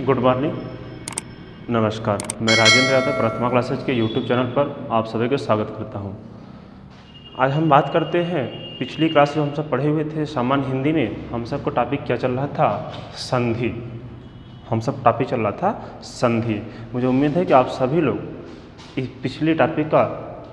Good morning, नमस्कार। मैं राजेंद्र यादव प्रथमा classes के यूट्यूब चैनल पर आप सभी का स्वागत करता हूं। आज हम बात करते हैं, पिछली क्लास जो हम सब पढ़े हुए थे सामान्य हिंदी में, हम सबको टॉपिक क्या चल रहा था? संधि। हम सब टॉपिक चल रहा था संधि। मुझे उम्मीद है कि आप सभी लोग इस पिछली टॉपिक का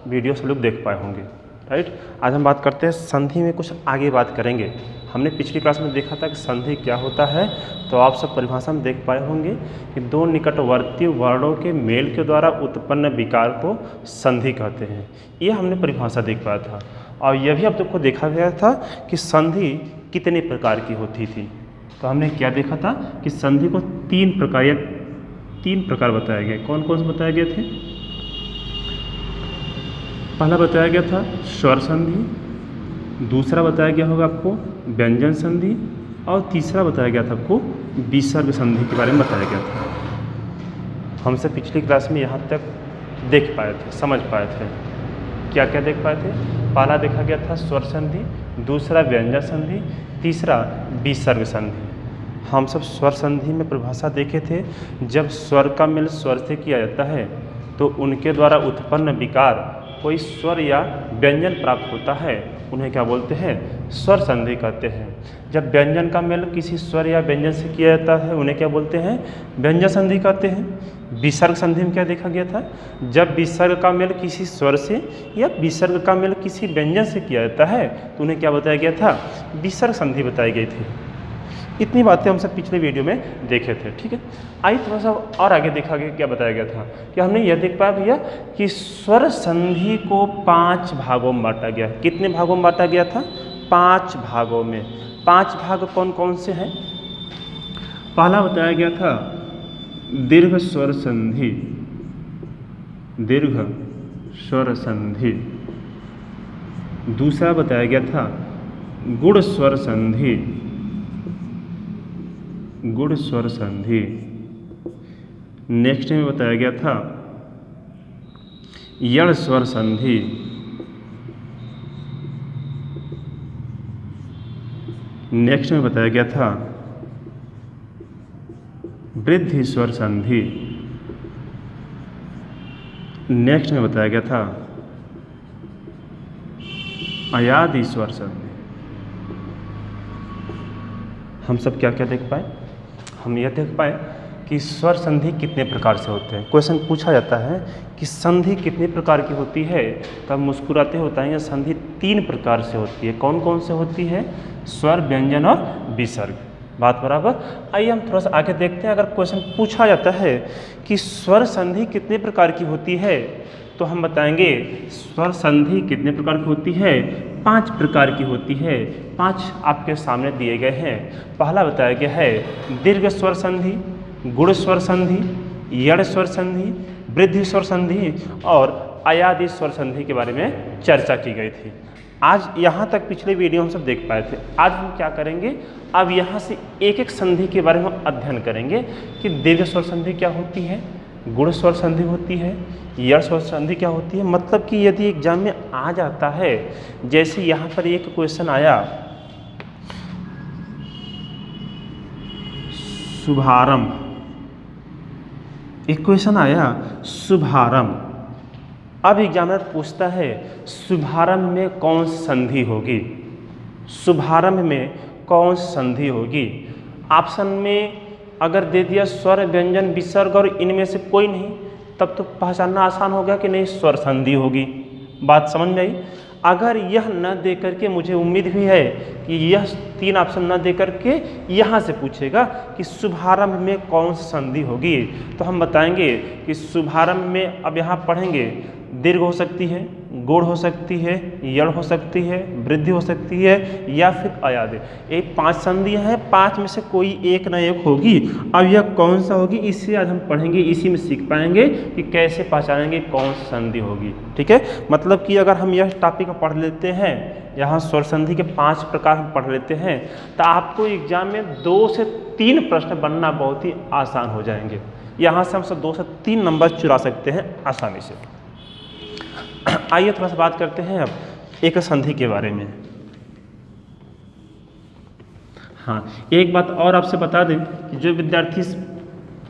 वीडियो से लोग देख पाए होंगे, राइट। आज हम बात करते हैं संधि में, कुछ आगे बात करेंगे। हमने पिछली क्लास में देखा था कि संधि क्या होता है, तो आप सब परिभाषा में देख पाए होंगे कि दो निकटवर्ती वर्णों के मेल के द्वारा उत्पन्न विकार को संधि कहते हैं। ये हमने परिभाषा देख पाया था। और यह भी अब तक को देखा गया था कि संधि कितने प्रकार की होती थी। तो हमने क्या देखा था कि संधि को तीन प्रकार बताया गया। कौन कौन से बताए गए थे? पहला बताया गया था स्वर संधि, दूसरा बताया गया होगा आपको व्यंजन संधि, और तीसरा बताया गया था आपको विसर्ग संधि के बारे में बताया गया था। हमसे पिछली क्लास में यहाँ तक देख पाए थे, समझ पाए थे। क्या क्या देख पाए थे? पहला देखा गया था स्वर संधि, दूसरा व्यंजन संधि, तीसरा विसर्ग संधि। हम सब स्वर संधि में परिभाषा देखे थे। जब स्वर का मेल स्वर से किया जाता है तो उनके द्वारा उत्पन्न विकार, कोई स्वर या व्यंजन प्राप्त होता है, उन्हें क्या बोलते हैं? स्वर संधि कहते हैं। जब व्यंजन का मेल किसी स्वर या व्यंजन से किया जाता है, उन्हें क्या बोलते हैं? व्यंजन संधि कहते हैं। विसर्ग संधि में क्या देखा गया था? जब विसर्ग का मेल किसी स्वर से या विसर्ग का मेल किसी व्यंजन से किया जाता है, तो उन्हें क्या बताया गया था? विसर्ग संधि बताई गई थी। इतनी बातें हम सब पिछले वीडियो में देखे थे, ठीक है। आइए थोड़ा सा और आगे देखा गया, क्या बताया गया था कि हमने यह देख पाया भैया कि स्वर संधि को 5 भागों में बांटा गया। कितने भागों में बांटा गया था? 5 भागों में। 5 भाग कौन कौन से हैं? पहला बताया गया था दीर्घ स्वर संधि, दीर्घ स्वर संधि। दूसरा बताया गया था गुण स्वर संधि, गुण स्वर संधि। नेक्स्ट में बताया गया था यण स्वर संधि, नेक्स्ट में बताया गया था वृद्धि स्वर संधि, नेक्स्ट में बताया गया था अयादि स्वर संधि। हम सब क्या क्या देख पाए? हम यह देख पाए कि स्वर संधि कितने प्रकार से होते हैं। क्वेश्चन पूछा जाता है कि संधि कितने प्रकार की होती है, तब मुस्कुराते होता है, यह संधि 3 प्रकार से होती है। कौन कौन से होती है? स्वर, व्यंजन और विसर्ग। बात बराबर। आइए हम थोड़ा सा आगे देखते हैं। अगर क्वेश्चन पूछा जाता है कि स्वर संधि कितने प्रकार की होती है, तो हम बताएंगे स्वर संधि कितने प्रकार की होती है? 5 प्रकार की होती है। 5 आपके सामने दिए गए हैं। पहला बताया गया है दीर्घ स्वर संधि, गुण स्वर संधि, यण स्वर संधि, वृद्धि स्वर संधि और अयादि स्वर संधि के बारे में चर्चा की गई थी। आज यहाँ तक पिछले वीडियो हम सब देख पाए थे। आज हम क्या करेंगे? अब यहाँ से एक एक संधि के बारे में अध्ययन करेंगे कि दीर्घ स्वर संधि क्या होती है, गुण स्वर संधि होती है, यण स्वर संधि क्या होती है। मतलब कि यदि एग्जाम में आ जाता है, जैसे यहाँ पर एक क्वेश्चन आया शुभारंभ, एक क्वेश्चन आया शुभारंभ। अब एग्जामिनर पूछता है शुभारंभ में कौन संधि होगी, शुभारंभ में कौन संधि होगी। ऑप्शन में अगर दे दिया स्वर, व्यंजन, विसर्ग और इनमें से कोई नहीं, तब तो पहचानना आसान होगा कि नहीं, स्वर संधि होगी। बात समझ में आई? अगर यह न दे करके, मुझे उम्मीद भी है कि यह 3 ऑप्शन न दे करके यहाँ से पूछेगा कि शुभारंभ में कौन सी संधि होगी, तो हम बताएंगे कि शुभारंभ में, अब यहाँ पढ़ेंगे, दीर्घ हो सकती है, गुण हो सकती है, यण हो सकती है, वृद्धि हो सकती है, या फिर अयादि। ये 5 संधियाँ हैं, 5 में से कोई एक न एक होगी। अब यह कौन सा होगी, इसे आज हम पढ़ेंगे, इसी में सीख पाएंगे कि कैसे पहचानेंगे कौन सी संधि होगी। ठीक है, मतलब कि अगर हम यह टॉपिक पढ़ लेते हैं, यहाँ स्वर संधि के 5 प्रकार हम पढ़ लेते हैं, तो आपको एग्जाम में 2 से 3 प्रश्न बनना बहुत ही आसान हो जाएंगे। यहाँ से हम सब 2 से 3 नंबर चुरा सकते हैं आसानी से। आइए थोड़ा सा बात करते हैं अब एक संधि के बारे में। हाँ, एक बात और आपसे बता दें कि जो विद्यार्थी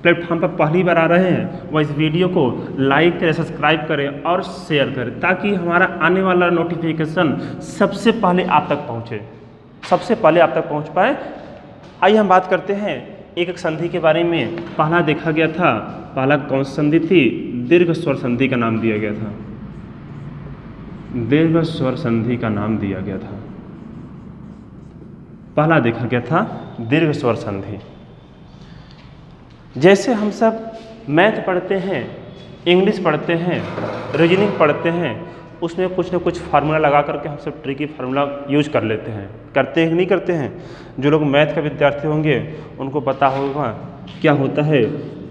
प्लेटफॉर्म पर पहली बार आ रहे हैं वह इस वीडियो को लाइक करें, सब्सक्राइब करें और शेयर करें, ताकि हमारा आने वाला नोटिफिकेशन सबसे पहले आप तक पहुँचे, सबसे पहले आप तक पहुँच पाए। आइए हम बात करते हैं एक एक संधि के बारे में। पहला देखा गया था, पहला कौन सी संधि थी? दीर्घ स्वर संधि का नाम दिया गया था, दीर्घ स्वर संधि का नाम दिया गया था। पहला देखा गया था दीर्घ स्वर संधि। जैसे हम सब मैथ पढ़ते हैं, इंग्लिश पढ़ते हैं, रीजनिंग पढ़ते हैं, उसमें कुछ ना कुछ फार्मूला लगा करके हम सब ट्रिकी फार्मूला यूज कर लेते हैं। करते हैं नहीं करते हैं? जो लोग मैथ का विद्यार्थी होंगे उनको पता होगा क्या होता है,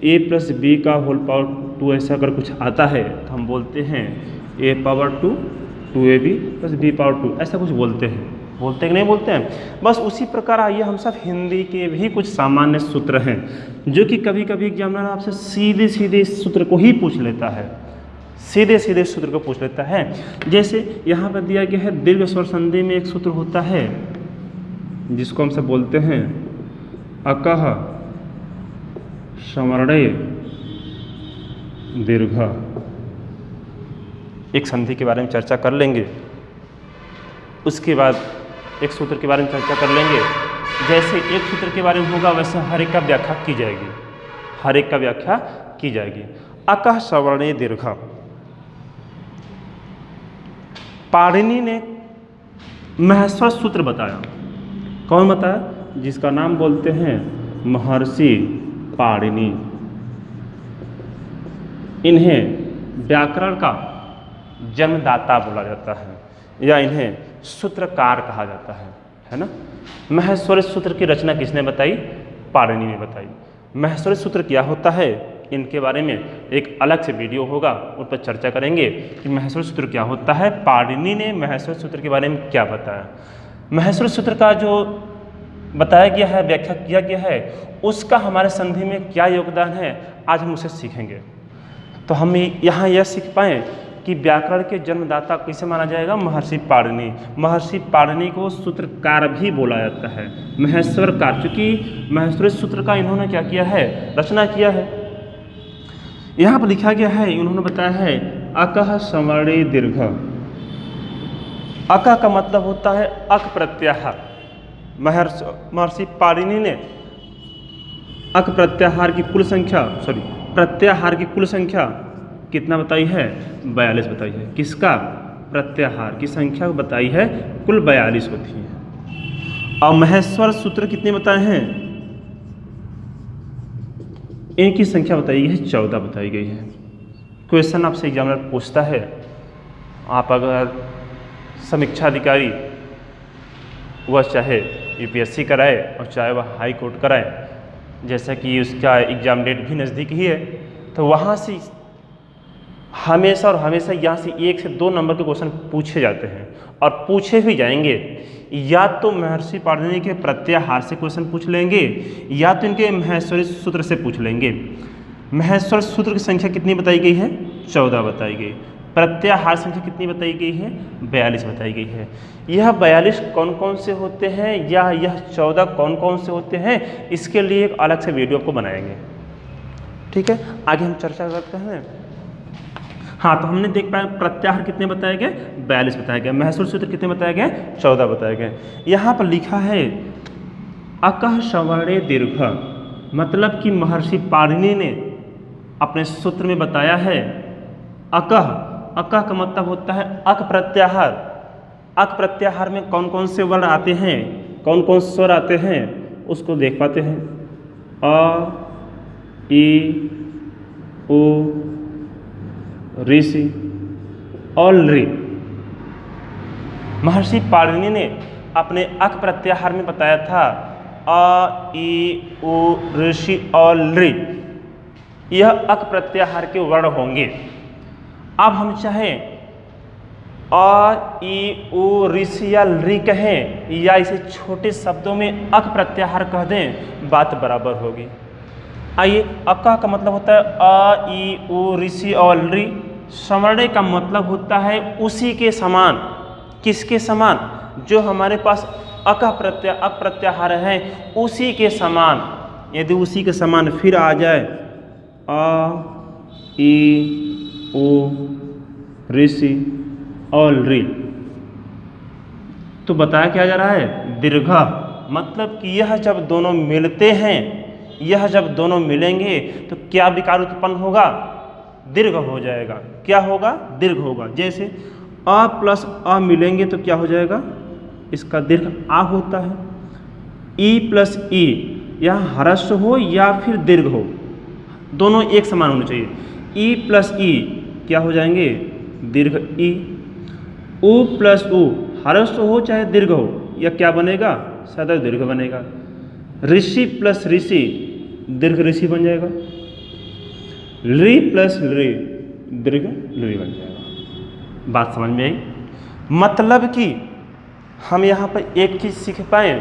a + b का होल पावर 2 ऐसा अगर कुछ आता है तो हम बोलते हैं a power 2 2ab + b power 2, ऐसा कुछ बोलते हैं। बोलते कि नहीं बोलते हैं? बस उसी प्रकार आइए हम सब हिंदी के भी कुछ सामान्य सूत्र हैं जो कि कभी कभी एग्जामिनर आपसे सीधे सीधे इस सूत्र को ही पूछ लेता है, सीधे सीधे सूत्र को पूछ लेता है। जैसे यहाँ पर दिया गया है दीर्घ स्वर संधि में एक सूत्र होता है जिसको हम सब बोलते हैं अकः स्वर्णे दीर्घ। एक संधि के बारे में चर्चा कर लेंगे, उसके बाद एक सूत्र के बारे में चर्चा कर लेंगे। जैसे एक सूत्र के बारे में होगा वैसे हर एक का व्याख्या की जाएगी, हर एक का व्याख्या की जाएगी। अकः स्वर्णे दीर्घ, पाणिनि ने महेश्वर सूत्र बताया। कौन बताया? जिसका नाम बोलते हैं महर्षि पाणिनि। इन्हें व्याकरण का जन्मदाता बोला जाता है या इन्हें सूत्रकार कहा जाता है ना। महेश्वरी सूत्र की रचना किसने बताई? पाणिनि ने बताई। महेश्वरी सूत्र क्या होता है, इनके बारे में एक अलग से वीडियो होगा, उन पर चर्चा करेंगे कि महेश्वरी सूत्र क्या होता है, पाणिनि ने महेश्वरी सूत्र के बारे में क्या बताया। महेश्वरी सूत्र का जो बताया गया है, व्याख्या किया गया है, उसका हमारे संधि में क्या योगदान है, आज हम उसे सीखेंगे। तो हम यहाँ यह सीख पाएँ कि व्याकरण के जन्मदाता किसे माना जाएगा? महर्षि पाणिनि। महर्षि पाणिनि को सूत्रकार भी बोला जाता है, महेश्वरकार, क्योंकि महेश्वरी सूत्र का इन्होंने क्या किया है? रचना किया है। यहाँ पर लिखा गया है, इन्होंने बताया है अकः स्वर्णे दीर्घ। अकः का मतलब होता है अक प्रत्याहार। महर्षि पाणिनि ने अक प्रत्याहार की कुल संख्या, प्रत्याहार की कुल संख्या कितना बताई है? 42 बताई है। किसका? प्रत्याहार की संख्या बताई है कुल 42 होती है। और महेश्वर सूत्र कितने बताए हैं? इनकी संख्या बताई गई है 14 बताई गई है। क्वेश्चन आपसे एग्जामिनर पूछता है, आप अगर समीक्षा अधिकारी वह चाहे यूपीएससी कराए और चाहे वह हाई कोर्ट कराए, जैसा कि उसका एग्ज़ाम डेट भी नज़दीक ही है, तो वहाँ से हमेशा और हमेशा यहाँ से 1 से 2 नंबर के क्वेश्चन पूछे जाते हैं और पूछे भी जाएंगे। या तो महर्षि पाणिनि के प्रत्याहार से क्वेश्चन पूछ लेंगे या तो इनके महेश्वरी सूत्र से पूछ लेंगे। महेश्वर सूत्र की संख्या कितनी बताई गई है? 14 बताई गई। प्रत्याहार संख्या कितनी बताई गई है? 42 बताई गई है। यह 42 कौन कौन से होते हैं या यह 14 कौन कौन से होते हैं, इसके लिए एक अलग से वीडियो आपको बनाएंगे। ठीक है, आगे हम चर्चा करते हैं। हाँ, तो हमने देख पाया प्रत्याहार कितने बताए गए? 42 बताए गए। महेश्वर सूत्र कितने बताए गए? 14 बताए गए। यहाँ पर लिखा है अकः स्वर्णे दीर्घ, मतलब कि महर्षि पाणिनि ने अपने सूत्र में बताया है अकः। अकः का मतलब होता है अक प्रत्याहार। अक प्रत्याहार में कौन कौन से वर्ण आते हैं, कौन कौन से स्वर आते हैं, उसको देख पाते हैं। अ, ई, उ, ऋषि और लृ। महर्षि पाणिनि ने अपने अक प्रत्याहार में बताया था अ, ई, उ, ऋषि और लृ, यह अक प्रत्याहार के वर्ण होंगे। अब हम चाहें अ, ई, उ, ऋषि या लृ कहें या इसे छोटे शब्दों में अक प्रत्याहार कह दें, बात बराबर होगी। आइए, अकः का मतलब होता है अ, ई, उ, ऋषि और लृ। स्वर्णे का मतलब होता है उसी के समान। किसके समान? जो हमारे पास अक प्रत्याहार है उसी के समान। यदि उसी के समान फिर आ जाए अ, ई, ओ, ऋषि और ऋ, तो बताया क्या जा रहा है? दीर्घ। मतलब कि यह जब दोनों मिलते हैं, यह जब दोनों मिलेंगे तो क्या विकार उत्पन्न होगा? दीर्घ हो जाएगा। क्या होगा? दीर्घ होगा। जैसे अ प्लस अ मिलेंगे तो क्या हो जाएगा? इसका दीर्घ आ होता है। ई प्लस ई, यह ह्रस्व हो या फिर दीर्घ हो, दोनों एक समान होने चाहिए। ई प्लस ई क्या हो जाएंगे? दीर्घ ई। उ प्लस उ, ह्रस्व हो चाहे दीर्घ हो, यह क्या बनेगा? सदैव दीर्घ बनेगा। ऋषि प्लस ऋषि, दीर्घ ऋषि बन जाएगा। ऋ प्लस ऋ, दीर्घ ऋ बन जाएगा। बात समझ में आई? मतलब कि हम यहाँ पर एक चीज़ सीख पाए।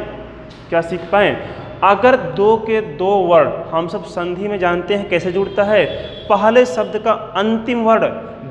क्या सीख पाए? अगर दो के दो वर्ड, हम सब संधि में जानते हैं कैसे जुड़ता है, पहले शब्द का अंतिम वर्ड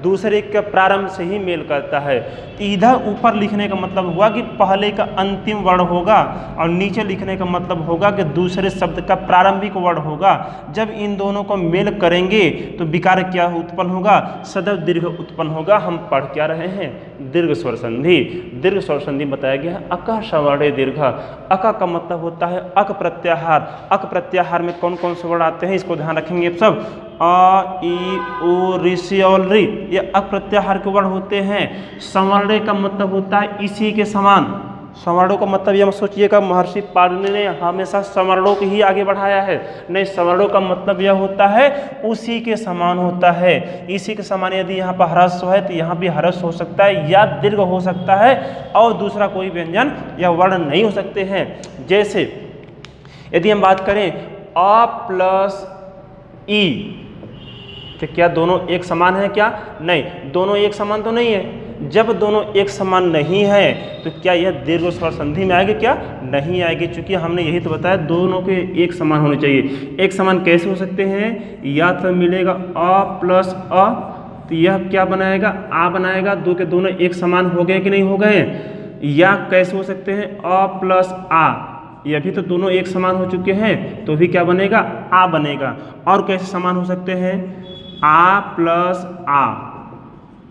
दूसरे के प्रारंभ से ही मेल करता है। इधर ऊपर लिखने का मतलब हुआ कि पहले का अंतिम वर्ण होगा और नीचे लिखने का मतलब होगा कि दूसरे शब्द का प्रारंभिक वर्ण होगा। जब इन दोनों को मेल करेंगे तो विकार क्या उत्पन्न होगा? सदैव दीर्घ उत्पन्न होगा। हम पढ़ क्या रहे हैं? दीर्घ स्वर संधि। दीर्घ स्वर संधि बताया गया है अक सवर्णे दीर्घ। अक का मतलब होता है अक प्रत्याहार। अक प्रत्याहार में कौन कौन से वर्ण आते हैं इसको ध्यान रखेंगे आप सब। अ, ई, ओ, ऋषि और ऋ, ये अप्रत्याहार के वर्ण होते हैं। सवर्णे का मतलब होता है इसी के समान। सवर्णों का मतलब यह सोचिएगा, महर्षि पाणिनि ने हमेशा सवर्णों को ही आगे बढ़ाया है। नहीं, सवर्णों का मतलब यह होता है उसी के समान होता है। इसी के समान यदि यहाँ पर ह्रस्व है तो यहाँ भी ह्रस्व हो सकता है या दीर्घ हो सकता है और दूसरा कोई व्यंजन या वर्ण नहीं हो सकते हैं। जैसे यदि हम बात करें अ प्लस ई, तो क्या दोनों एक समान है? क्या नहीं, दोनों एक समान तो नहीं है। जब दोनों एक समान नहीं है तो क्या यह दीर्घ स्वर संधि में आएगी? क्या नहीं आएगी, क्योंकि हमने यही तो बताया दोनों के एक समान होने चाहिए। एक समान कैसे हो सकते हैं? या तो मिलेगा अ प्लस अ, तो यह क्या बनाएगा? आ बनाएगा। दो के दोनों एक समान हो गए कि नहीं हो गए? या कैसे हो सकते हैं? अ प्लस आ, ये भी तो दोनों एक समान हो चुके हैं तो भी क्या बनेगा? आ बनेगा। और कैसे समान हो सकते हैं? आ प्लस आ,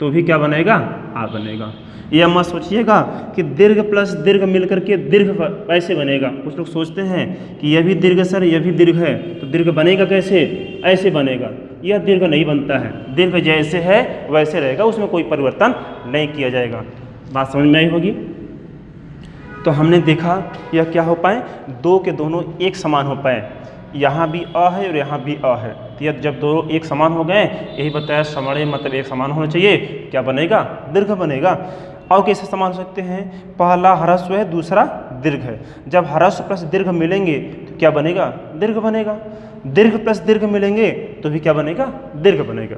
तो भी क्या बनेगा? आ बनेगा। यह मत सोचिएगा कि दीर्घ प्लस दीर्घ मिलकर के दीर्घ ऐसे बनेगा। कुछ लोग सोचते हैं कि यह भी दीर्घ सर, यह भी दीर्घ है तो दीर्घ बनेगा कैसे? ऐसे बनेगा। यह दीर्घ नहीं बनता है। दीर्घ जैसे है वैसे रहेगा, उसमें कोई परिवर्तन नहीं किया जाएगा। बात समझ में आई होगी? तो हमने देखा यह क्या हो पाए? दो के दोनों एक समान हो पाए। यहाँ भी अ है और यहाँ भी अ है, तो यह जब दोनों एक समान हो गए, यही बताया सवर्णे मतलब एक समान होना चाहिए। क्या बनेगा? दीर्घ बनेगा। और कैसे समान हो सकते हैं? पहला ह्रस्व है, दूसरा दीर्घ है। जब ह्रस्व प्लस दीर्घ मिलेंगे तो क्या बनेगा? दीर्घ बनेगा। दीर्घ प्लस दीर्घ मिलेंगे तो भी क्या बनेगा? दीर्घ बनेगा।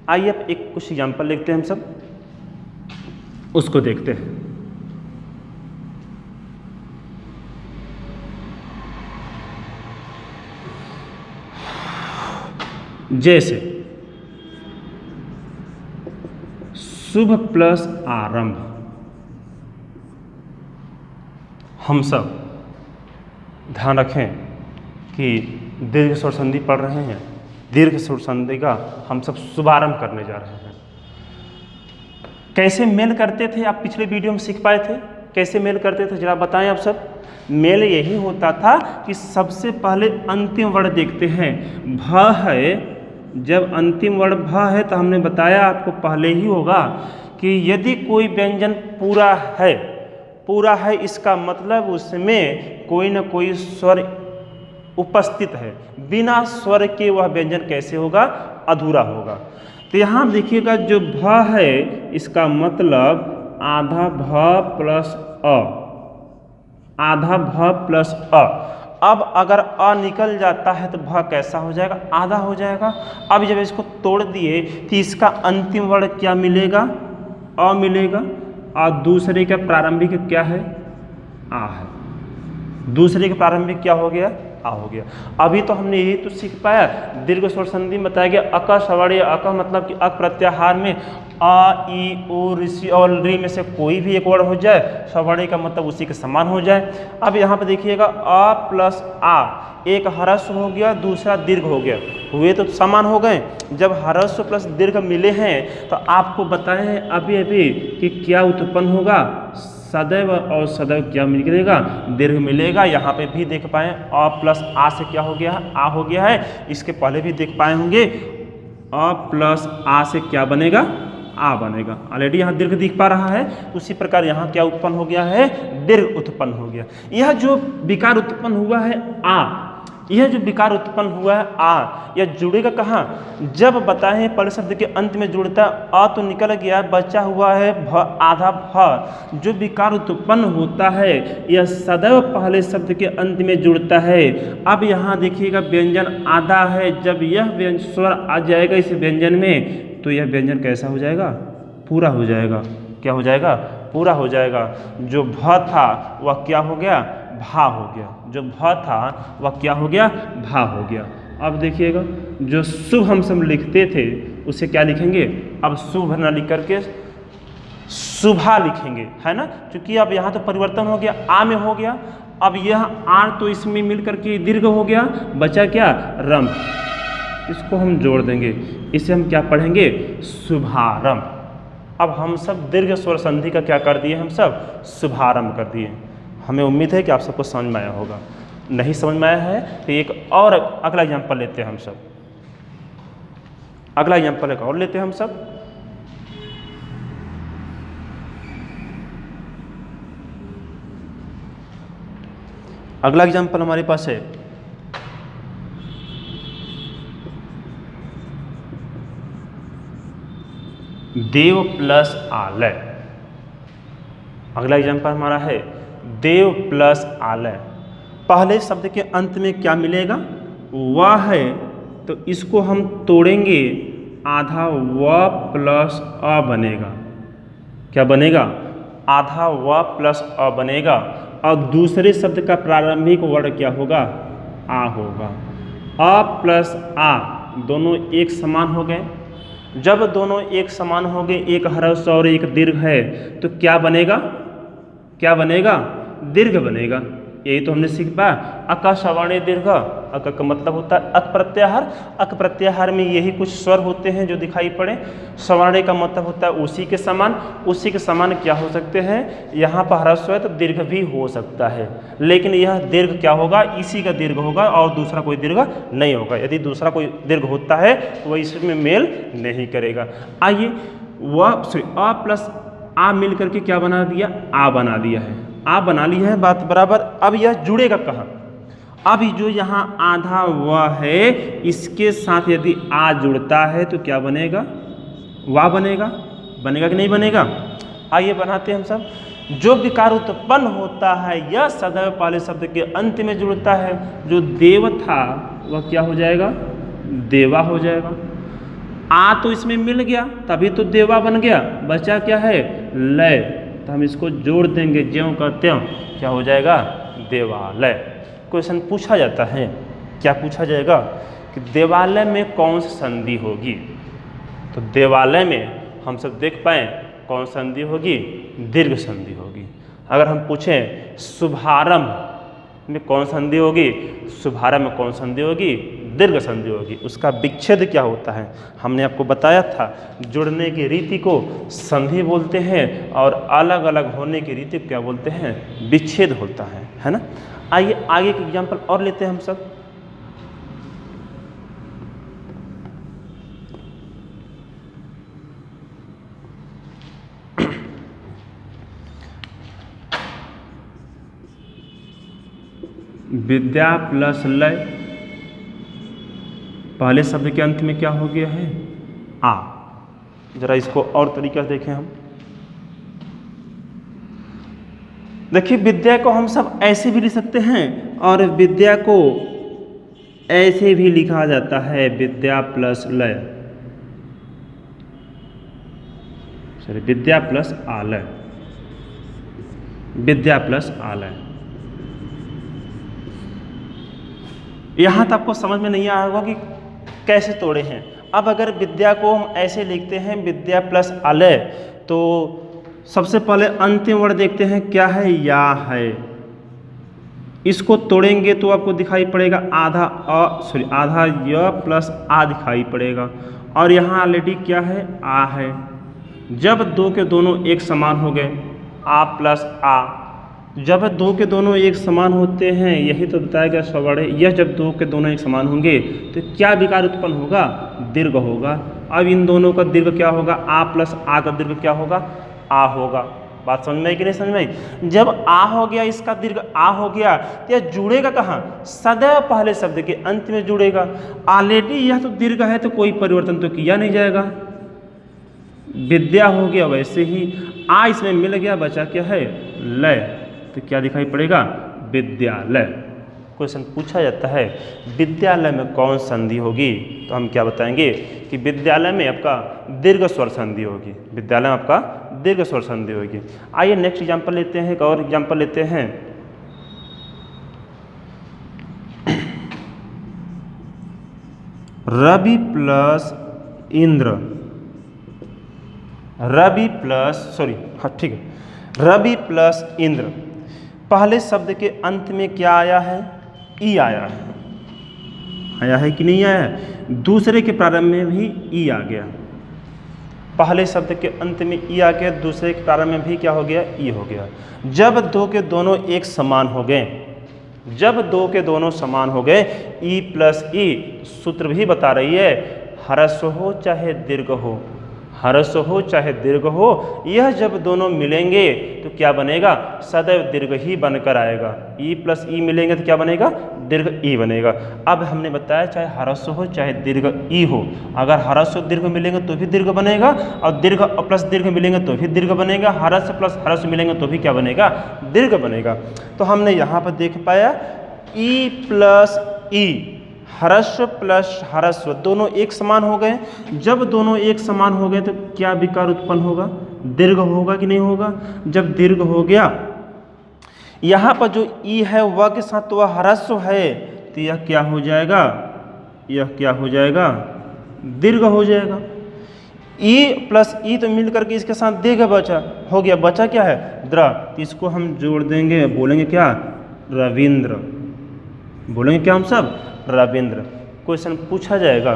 आइए अब एक कुछ एग्जाम्पल देखते हैं, हम सब उसको देखते हैं। जैसे शुभ प्लस आरंभ, हम सब ध्यान रखें कि दीर्घ स्वर संधि पढ़ रहे हैं। दीर्घ स्वर संधि का हम सब शुभारंभ करने जा रहे हैं। कैसे मेल करते थे आप पिछले वीडियो में सीख पाए थे? कैसे मेल करते थे जरा बताएं आप सब। मेल यही होता था कि सबसे पहले अंतिम वर्ण देखते हैं। भ है, जब अंतिम वर्ण भ है तो हमने बताया आपको पहले ही होगा कि यदि कोई व्यंजन पूरा है इसका मतलब उसमें कोई ना कोई स्वर उपस्थित है। बिना स्वर के वह व्यंजन कैसे होगा? अधूरा होगा। तो यहाँ देखिएगा जो भ है इसका मतलब आधा भ प्लस अ, आधा भ प्लस अ। अब अगर अ निकल जाता है तो भ कैसा हो जाएगा? आधा हो जाएगा। अब जब इसको तोड़ दिए तो इसका अंतिम वर्ण क्या मिलेगा? अ मिलेगा। और दूसरे का प्रारंभिक क्या है? आ है। दूसरे का प्रारंभिक क्या हो गया? आ हो गया। अभी तो हमने यही तो सीख पाया, दीर्घ स्वर संधि में बताया गया अक सवर्णीय अक मतलब कि अक प्रत्याहार में आ ई उ ऋषि और री में से कोई भी एक वर्ण हो जाए, सवर्णीय का मतलब उसी के समान हो जाए। अब यहाँ पे देखिएगा अ प्लस आ, एक ह्रस्व हो गया दूसरा दीर्घ हो गया, हुए तो समान हो गए। जब ह्रस्व प्लस दीर्घ मिले हैं तो आपको बताए हैं अभी अभी कि क्या उत्पन्न होगा, सदैव और सदैव क्या मिलेगा, दीर्घ मिलेगा। यहाँ पे भी देख पाए अ प्लस आ से क्या हो गया है, आ हो गया है। इसके पहले भी देख पाए होंगे अ प्लस आ से क्या बनेगा, आ बनेगा। ऑलरेडी यहाँ दीर्घ दिख पा रहा है, उसी प्रकार यहाँ क्या उत्पन्न हो गया है, दीर्घ उत्पन्न हो गया। यह जो विकार उत्पन्न हुआ है आ, यह जो विकार उत्पन्न हुआ है आ, यह जुड़ेगा कहाँ, जब बताए पहले शब्द के अंत में जुड़ता अ तो निकल गया, बचा हुआ है भ आधा भ। जो विकार उत्पन्न होता है यह सदैव पहले शब्द के अंत में जुड़ता है। अब यहाँ देखिएगा व्यंजन आधा है, जब यह स्वर आ जाएगा इस व्यंजन में तो यह व्यंजन कैसा हो जाएगा, पूरा हो जाएगा। क्या हो जाएगा, पूरा हो जाएगा। जो भ था वह क्या हो गया, भा हो गया। जो भ था वह क्या हो गया, भा हो गया। अब देखिएगा जो शुभ हम सब लिखते थे उसे क्या लिखेंगे, अब शुभ न लिख करके शुभा लिखेंगे, है ना। क्योंकि अब यहाँ तो परिवर्तन हो गया, आ में हो गया। अब यह आर तो इसमें मिल करके दीर्घ हो गया, बचा क्या, रम। इसको हम जोड़ देंगे, इसे हम क्या पढ़ेंगे, शुभारंभ। अब हम सब दीर्घ स्वर संधि का क्या कर दिए, हम सब शुभारंभ कर दिए। हमें उम्मीद है कि आप सबको समझ में आया होगा। नहीं समझ में आया है तो एक और अगला एग्जाम्पल लेते हैं हम सब। अगला एग्जाम्पल एक और लेते हैं हम सब। अगला एग्जाम्पल हमारे पास है देव प्लस आलय। अगला एग्जाम्पल हमारा है देव प्लस आलय। पहले शब्द के अंत में क्या मिलेगा, वह है, तो इसको हम तोड़ेंगे, आधा व प्लस अ बनेगा। क्या बनेगा, आधा व प्लस अ बनेगा। और दूसरे शब्द का प्रारंभिक वर्ण क्या होगा, आ होगा। अ प्लस आ दोनों एक समान हो गए। जब दोनों एक समान हो गए, एक ह्रस्व और एक दीर्घ है, तो क्या बनेगा, क्या बनेगा, दीर्घ बनेगा। यही तो हमने सीख पाया। अक सवर्णीय दीर्घ, अक का मतलब होता है अक प्रत्याहार। अक प्रत्याहार में यही कुछ स्वर होते हैं जो दिखाई पड़े। सवर्णीय का मतलब होता है उसी के समान। उसी के समान क्या हो सकते हैं, यहाँ पर ह्रस्व है तो दीर्घ भी हो सकता है, लेकिन यह दीर्घ क्या होगा, इसी का दीर्घ होगा और दूसरा कोई दीर्घ नहीं होगा। यदि दूसरा कोई दीर्घ होता है तो वह इसमें मेल नहीं करेगा। आइए वह अ प्लस आ मिल करके क्या बना दिया, आ बना दिया है। आ बना लिया है, बात बराबर। अब यह जुड़ेगा कहाँ, अब जो यहाँ आधा व है इसके साथ यदि आ जुड़ता है तो क्या बनेगा, वाह बनेगा। बनेगा कि नहीं बनेगा, आइए बनाते हैं हम सब। जो विकार उत्पन्न होता है यह सदैव पहले शब्द के अंत में जुड़ता है। जो देव था वह क्या हो जाएगा, देवा हो जाएगा। आ तो इसमें मिल गया तभी तो देवा बन गया, बचा क्या है, लय। तो हम इसको जोड़ देंगे, ज्यों का त्यों क्या हो जाएगा, देवालय। क्वेश्चन पूछा जाता है, क्या पूछा जाएगा कि देवालय में कौन सी संधि होगी। तो देवालय में हम सब देख पाए कौन संधि होगी, दीर्घ संधि होगी। अगर हम पूछें शुभारंभ में कौन संधि होगी, शुभारंभ में कौन संधि होगी, दीर्घ संधि होगी। उसका विच्छेद क्या होता है, हमने आपको बताया था। जुड़ने की रीति को संधि बोलते हैं और अलग अलग होने की रीति को क्या बोलते हैं, विच्छेद होता है ना। आइए आगे एक एग्जाम्पल और लेते हैं हम सब। विद्या प्लस लय, पहले शब्द के अंत में क्या हो गया है, आ। जरा इसको और तरीके से देखें हम। देखिए विद्या को हम सब ऐसे भी लिख सकते हैं और विद्या को ऐसे भी लिखा जाता है, विद्या प्लस लय, सॉरी विद्या प्लस आलय, विद्या प्लस आलय। यहाँ तक आपको समझ में नहीं आया होगा कि कैसे तोड़े हैं। अब अगर विद्या को हम ऐसे लिखते हैं विद्या प्लस अलय, तो सबसे पहले अंतिम वर्ड देखते हैं क्या है, या है। इसको तोड़ेंगे तो आपको दिखाई पड़ेगा आधा य प्लस आ दिखाई पड़ेगा, और यहाँ ऑलरेडी क्या है, आ है। जब दो के दोनों एक समान हो गए, आ प्लस आ, जब दो के दोनों एक समान होते हैं, यही तो बताया गया स्वर्ण है, यह जब दो के दोनों एक समान होंगे तो क्या विकार उत्पन्न होगा, दीर्घ होगा। अब इन दोनों का दीर्घ क्या होगा, आ प्लस आ का दीर्घ क्या होगा, आ होगा। बात समझ में आई कि नहीं समझ में आई? जब आ हो गया, इसका दीर्घ आ हो गया, तो यह जुड़ेगा कहाँ, सदैव पहले शब्द के अंत में जुड़ेगा। ऑलरेडी यह तो दीर्घ है तो कोई परिवर्तन तो किया नहीं जाएगा। विद्या हो गया, वैसे ही आ इसमें मिल गया, बचा क्या है, लय, तो क्या दिखाई पड़ेगा, विद्यालय। क्वेश्चन पूछा जाता है विद्यालय में कौन संधि होगी, तो हम क्या बताएंगे कि विद्यालय में आपका दीर्घ स्वर संधि होगी, विद्यालय में आपका दीर्घ स्वर संधि होगी। आइए नेक्स्ट एग्जांपल लेते हैं, एक और एग्जांपल लेते हैं। रवि प्लस इंद्र, रवि प्लस इंद्र, पहले शब्द के अंत में क्या आया है, ई आया है कि नहीं आया है। दूसरे के प्रारंभ में भी ई आ गया, पहले शब्द के अंत में ई आ गया, दूसरे के प्रारंभ में भी क्या हो गया, ई हो गया। जब दो के दोनों एक समान हो गए, जब दो के दोनों समान हो गए, ई प्लस ई, सूत्र भी बता रही है, ह्रस्व हो चाहे दीर्घ हो, ह्रस्व हो चाहे दीर्घ हो, यह जब दोनों मिलेंगे तो क्या बनेगा, सदैव दीर्घ ही बनकर आएगा। ई प्लस ई मिलेंगे तो क्या बनेगा, दीर्घ ई बनेगा। अब हमने बताया चाहे ह्रस्व हो चाहे दीर्घ ई हो, अगर ह्रस्व दीर्घ मिलेंगे तो भी दीर्घ बनेगा, और दीर्घ प्लस दीर्घ मिलेंगे तो भी दीर्घ बनेगा, ह्रस्व प्लस ह्रस्व मिलेंगे तो भी क्या बनेगा, दीर्घ बनेगा। तो हमने यहाँ पर देख पाया ई प्लस ई, ह्रस्व प्लस ह्रस्व दोनों एक समान हो गए। जब दोनों एक समान हो गए तो क्या विकार उत्पन्न होगा, दीर्घ होगा कि नहीं होगा। जब दीर्घ हो गया, यहाँ पर जो ई है वह के साथ तो वह ह्रस्व है, तो यह क्या हो जाएगा, यह क्या हो जाएगा, दीर्घ हो जाएगा। ई प्लस ई तो मिल करके इसके साथ दीर्घ बचा हो गया, बचा क्या है, द्र, इसको हम जोड़ देंगे, बोलेंगे क्या, रविंद्र, बोलेंगे क्या हम सब, रविंद्र। क्वेश्चन पूछा जाएगा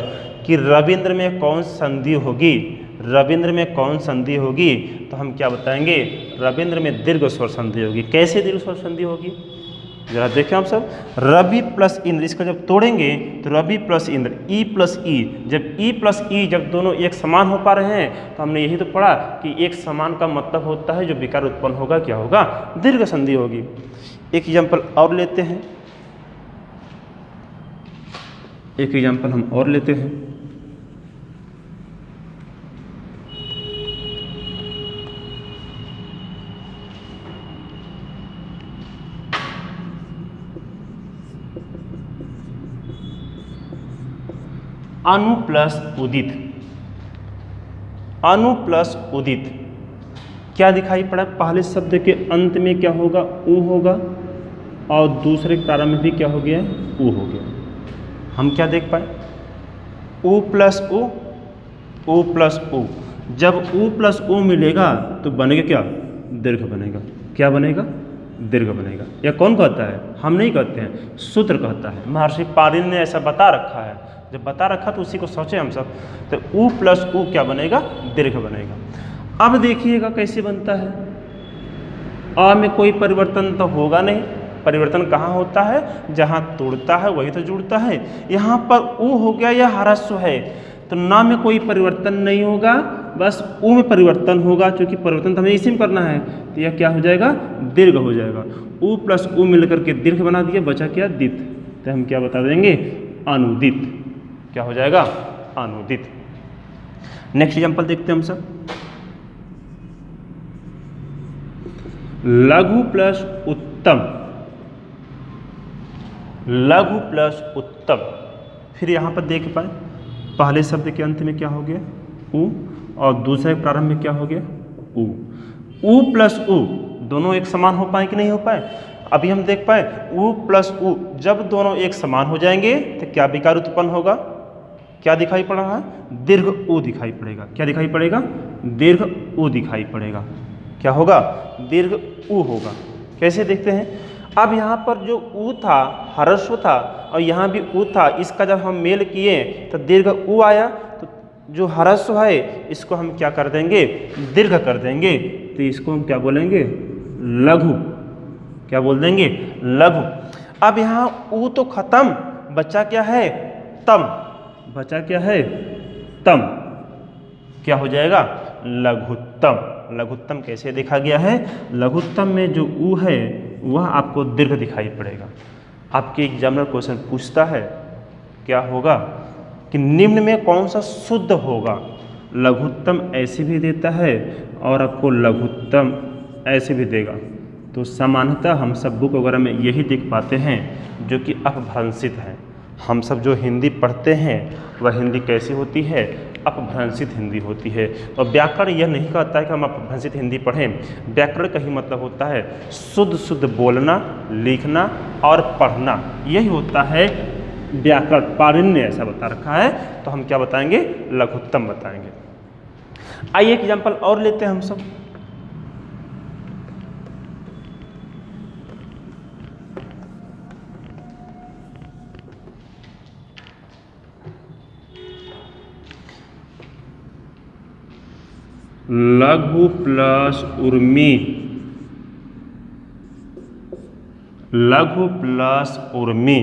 कि रविंद्र में कौन संधि होगी, रविंद्र में कौन संधि होगी, तो हम क्या बताएंगे, रविंद्र में दीर्घ स्वर संधि होगी। कैसे दीर्घ स्वर संधि होगी, जरा देखें हम सब। रवि प्लस इंद्र, इसका जब तोड़ेंगे तो रवि प्लस इंद्र, ई प्लस ई, जब ई प्लस ई जब दोनों एक समान हो पा रहे हैं, तो हमने यही तो पढ़ा कि एक समान का मतलब होता है जो विकार उत्पन्न होगा क्या होगा, दीर्घ संधि होगी। एक एग्जाम्पल और लेते हैं, एक एग्जाम्पल हम और लेते हैं। अनु प्लस उदित, अनु प्लस उदित क्या दिखाई पड़ा, पहले शब्द के अंत में क्या होगा, ऊ होगा, और दूसरे के प्रारंभ में भी क्या हो गया, ऊ हो गया। हम क्या देख पाए, ऊ प्लस ऊ, ऊ प्लस ऊ, जब ऊ प्लस ऊ मिलेगा तो बनेगा क्या, दीर्घ बनेगा, क्या बनेगा, दीर्घ बनेगा। यह कौन कहता है, हम नहीं कहते हैं, सूत्र कहता है, महर्षि पाणिनि ने ऐसा बता रखा है। जब बता रखा तो उसी को सोचे हम सब, तो ऊ प्लस ऊ क्या बनेगा, दीर्घ बनेगा। अब देखिएगा कैसे बनता है, अ में कोई परिवर्तन तो होगा नहीं, परिवर्तन कहाँ होता है, जहाँ तोड़ता है वही तो जुड़ता है। यहाँ पर ऊ हो गया, यह ह्रस्व है, तो ना में कोई परिवर्तन नहीं होगा, बस ऊ में परिवर्तन होगा, क्योंकि परिवर्तन तो हमें इसी में करना है, तो यह क्या हो जाएगा, दीर्घ हो जाएगा। ऊ प्लस ऊ मिलकर के दीर्घ बना दिया, बचा क्या, दित, तो हम क्या बता देंगे, अनुदित, क्या हो जाएगा, अनुदित। नेक्स्ट एग्जाम्पल देखते हैं हम सब। लघु प्लस उत्तम, लघु प्लस उत्तम, फिर यहाँ पर देख पाए पहले शब्द के अंत में क्या हो गया, ऊ, और दूसरे प्रारंभ में क्या हो गया, ऊ। ऊ प्लस ऊ दोनों एक समान हो पाए कि नहीं हो पाए। अभी हम देख पाए उ प्लस उ जब दोनों एक समान हो जाएंगे तो क्या विकार उत्पन्न होगा, क्या दिखाई पड़ रहा है, दीर्घ उ दिखाई पड़ेगा। क्या दिखाई पड़ेगा, दीर्घ उ दिखाई पड़ेगा। क्या होगा, दीर्घ उ होगा। कैसे देखते हैं, अब यहाँ पर जो उ था ह्रस्व था और यहाँ भी उ था, इसका जब हम मेल किए तो दीर्घ उ आया, तो जो ह्रस्व है इसको हम क्या कर देंगे, दीर्घ कर देंगे, तो इसको हम क्या बोलेंगे, लघु। क्या बोल देंगे, लघु। अब यहाँ उ तो खत्म, बचा क्या है, तम। बचा क्या है, तम। क्या हो जाएगा, लघुत्तम। लघुत्तम कैसे देखा गया है, लघुत्तम में जो उ है वह आपको दीर्घ दिखाई पड़ेगा। आपके एग्जामिनर क्वेश्चन पूछता है क्या होगा कि निम्न में कौन सा शुद्ध होगा, लघुत्तम ऐसे भी देता है और आपको लघुत्तम ऐसे भी देगा। तो सामान्यतः हम सब बुक वगैरह में यही देख पाते हैं जो कि अपभ्रंशित है। हम सब जो हिंदी पढ़ते हैं वह हिंदी कैसी होती है, अपभ्रंशित हिंदी होती है। और व्याकरण यह नहीं कहता है कि हम अपभ्रंशित हिंदी पढ़ें। व्याकरण का ही मतलब होता है शुद्ध शुद्ध बोलना, लिखना और पढ़ना, यही होता है व्याकरण। पाणिनि ने ऐसा बता रखा है, तो हम क्या बताएंगे, लघुत्तम बताएंगे। आइए एग्जाम्पल और लेते हैं हम सब। लघु प्लस उर्मी, लघु प्लस उर्मी।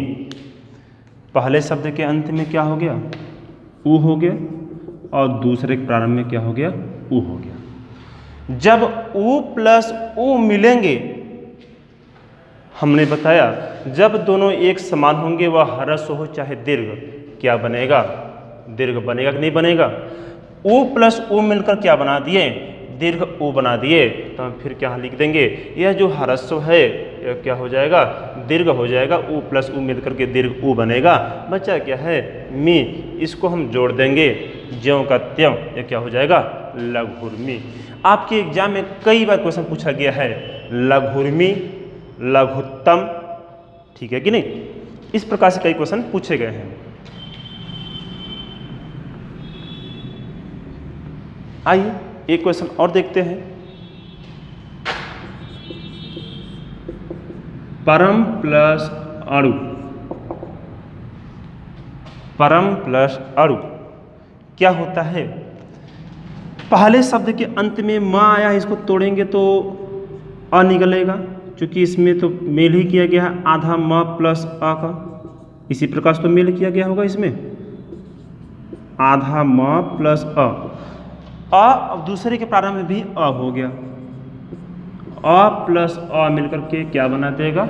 पहले शब्द के अंत में क्या हो गया, उ हो गया, और दूसरे के प्रारंभ में क्या हो गया, उ हो गया। जब उ प्लस उ मिलेंगे, हमने बताया जब दोनों एक समान होंगे, वह ह्रस्व हो चाहे दीर्घ, क्या बनेगा, दीर्घ बनेगा कि नहीं बनेगा। उ प्लस उ मिलकर क्या बना दिए, दीर्घ उ बना दिए। तो हम फिर क्या लिख देंगे, यह जो ह्रस्व है यह क्या हो जाएगा, दीर्घ हो जाएगा। उ प्लस उ मिलकर के दीर्घ उ बनेगा। बचा क्या है, मी, इसको हम जोड़ देंगे, ज्यों का त्यों, यह क्या हो जाएगा, लघुर्मी। आपके एग्जाम में कई बार क्वेश्चन पूछा गया है लघुर्मी, लघुत्तम, ठीक है कि नहीं। इस प्रकार से कई क्वेश्चन पूछे गए हैं। आइए एक क्वेश्चन और देखते हैं। परम प्लस अणु, परम प्लस अणु क्या होता है। पहले शब्द के अंत में म आया है, इसको तोड़ेंगे तो अ निकलेगा, क्योंकि इसमें तो मेल ही किया गया है आधा म प्लस अ का। इसी प्रकार से तो मेल किया गया होगा इसमें, आधा म प्लस अ। अब दूसरे के प्रारंभ में भी अ हो गया, अ प्लस अ मिलकर के क्या बना देगा,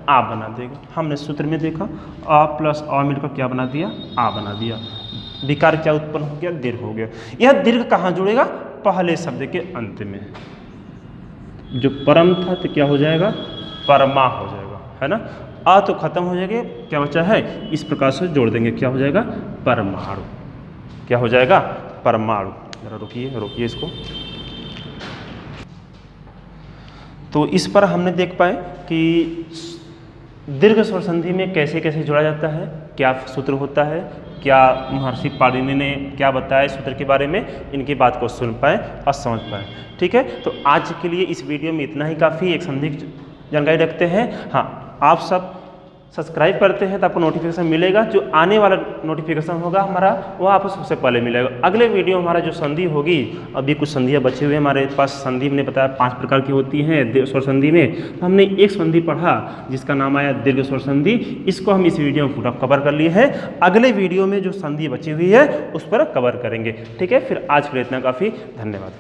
आ बना देगा। हमने सूत्र में देखा अ प्लस अ मिलकर क्या बना दिया, आ बना दिया। विकार क्या उत्पन्न हो गया, दीर्घ हो गया। यह दीर्घ कहाँ जुड़ेगा, पहले शब्द के अंत में। जो परम था तो क्या हो जाएगा, परमा हो जाएगा, है ना। आ तो खत्म हो जाएगा, क्या बचा है, इस प्रकार से जोड़ देंगे, क्या हो जाएगा, परमाणु। क्या हो जाएगा, परमाणु। जरा रुकिए रोकिए इसको। तो इस पर हमने देख पाए कि दीर्घ स्वर संधि में कैसे कैसे जोड़ा जाता है, क्या सूत्र होता है, क्या महर्षि पाणिनि ने क्या बताया सूत्र के बारे में, इनकी बात को सुन पाए और समझ पाए। ठीक है, तो आज के लिए इस वीडियो में इतना ही काफ़ी। एक संधि की जानकारी रखते हैं। हाँ, आप सब सब्सक्राइब करते हैं तो आपको नोटिफिकेशन मिलेगा। जो आने वाला नोटिफिकेशन होगा हमारा, वो आपको सबसे पहले मिलेगा। अगले वीडियो हमारा जो संधि होगी, अभी कुछ संधियाँ बचे हुए हमारे पास। संधि हमने बताया 5 प्रकार की होती हैं स्वर संधि में। तो हमने एक संधि पढ़ा जिसका नाम आया दीर्घ स्वर संधि। इसको हम इस वीडियो में पूरा कवर कर लिए हैं। अगले वीडियो में जो संधि बची हुई है उस पर कवर करेंगे। ठीक है, फिर आज के लिए इतना काफ़ी। धन्यवाद।